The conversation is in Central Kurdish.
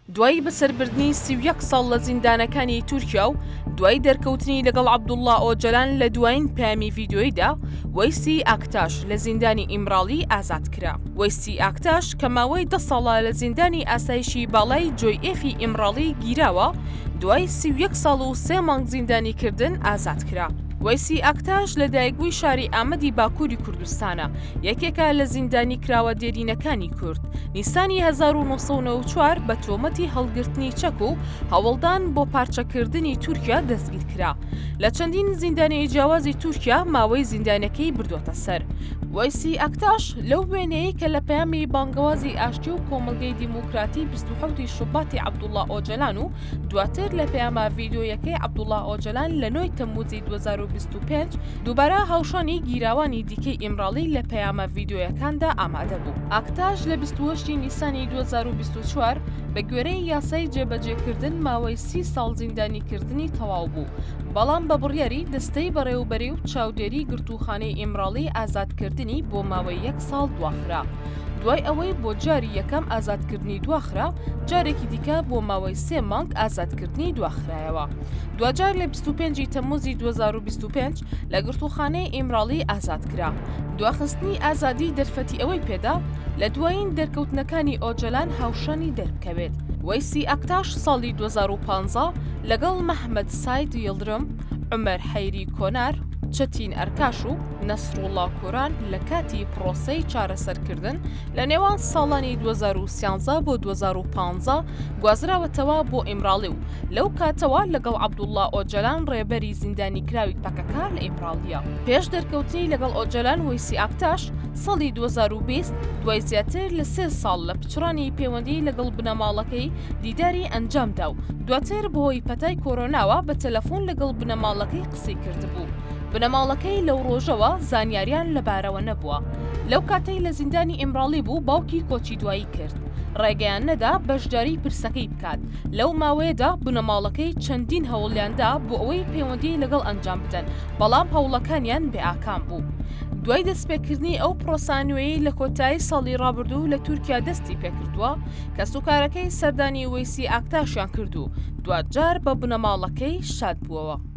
دوای بەسەربردنی 31 ساڵ لە زیندانەکانی تورکیا و دوای دەرکەوتنی لەگەڵ عەبدوڵڵا ئۆجەلان لە دوایین پامی ڤیدیۆیدا وەیسی ئاکتاش لە زیندانی ئیمراڵی ئازاد کرا. وەیسی ئاکتاش کە ماوەی 10 ساڵە لە زیندانی ئاسایشی باڵای جۆی ئێفی ئیمراڵی گیراوە دوای 31 ساڵ و 3 مانگ زیندانیکردن ئازاد کرا. وەیسی ئاکتاش لە دایکبووی شاری ئامەدی باکووری کوردستانە، یەکێکە لە زیندانی کراوە دێرینەکانی کورد. نیسانی 1994 بە تۆمەتی هەڵگرتنی چەک و هەوڵدان بۆ پارچەکردنی تورکیا دەستگیر کرا. لە چەندین زیندانی جیاوازی تورکیا ماوەی زیندانەکەی بردوۆتە سەر. وەیسی ئاکتاش لەو وێنەیە کە لە پەیامی بانگەوازی ئاشتی و کۆمەلگەی دیموکراتی 27 شوباتی عەبدوڵڵا ئۆجەلان و دواتر لە پەیامە ڤیدیۆیەکەی عەبدوڵڵا ئۆجەلان لە 9 تەمموزی 2025 دووبارە هاوشانی گیراوانی دیکەی ئیمراڵی لە پەیامە ڤیدیۆیەکاندا ئامادە بوو. ئاکتاش لە 28 نیسانی 2024 بە گوێرەی یاسای جێبەجێکردن ماوەی 30 ساڵ زیندانیکردنی تەواو بوو، بەڵام بە بڕیاری دەستەی بەڕێوەبەری و چاودێری گرتووخانەی ئیمراڵی ئازادکردنی بۆ ماوەی 1 ساڵ دواخرا. دوای ئەوەی بۆ جاری یەکەم ئازادکردنی دواخرا، جارێکی دیکە بۆ ماوەی 3 مانگ ئازادکردنی دواخرایەوە. دوجار لە 25 تەمموزی 2025 لە گرتووخانەی ئیمراڵی ئازاد کرا. دواخستنی ئازادی دەرفەتی ئەوەی پێدا لە دوایین دەرکەوتنەکانی ئۆجەلان هاوشانی دەربکەوێت. وەیسی ئاکتاش ساڵی 2015 لەگەڵ مەحمەد ساید یڵدرم، عومەر حەیری کۆنار، چەتین ئەرکاش و نەسڕوڵڵا کۆران لە کاتی پرۆسەی چارەسەرکردن لە نێوان ساڵانی 2013 بۆ 2015 گوازراوەتەوە بۆ ئیمراڵی و لەو کاتەوە لەگەڵ عەبدوڵڵا ئۆجەلان ڕێبەری زیندانی کراوی پەکەکە لە ئیمراڵیە. پێش دەرکەوتنی لەگەڵ ئۆجەلان وەیسی ئاکتاش ساڵی 2020 دوای زیاتر لە 3 ساڵ لە پچڕانی پەیوەندی لەگەڵ بنەماڵەکەی دیداری ئەنجامدا و دواتر بەهۆی پەتای کۆرۆناوە بە تەلەفۆن لەگەڵ بنەماڵەکەی قسەی کردبوو. بنەماڵەکەی لەو ڕۆژەوە زانیاریان لەبارەوە نەبووە. لەو کاتەی لە زیندانی ئیمراڵی بوو باوکی کۆچی دوایی کرد. ڕێگەیان نەدا بەشداری پرسەکەی بکات. لەو ماوەیەدا بنەماڵەکەی چەندین هەوڵیاندا بۆ ئەوەی پەیوەندی لەگەڵ ئەنجام بدەن، بەڵام هەوڵەکانیان بێئاکام بوو. دوای دەستپێکردنی ئەو پرۆسانوێی لە کۆتایی ساڵی ڕابردوو لە تورکیا دەستی پێکردووە کە سوکارەکەی سەردانی وەیسی ئاکتاشیان کردو، دواتجار بە بنەماڵەکەی شاد بووەوە.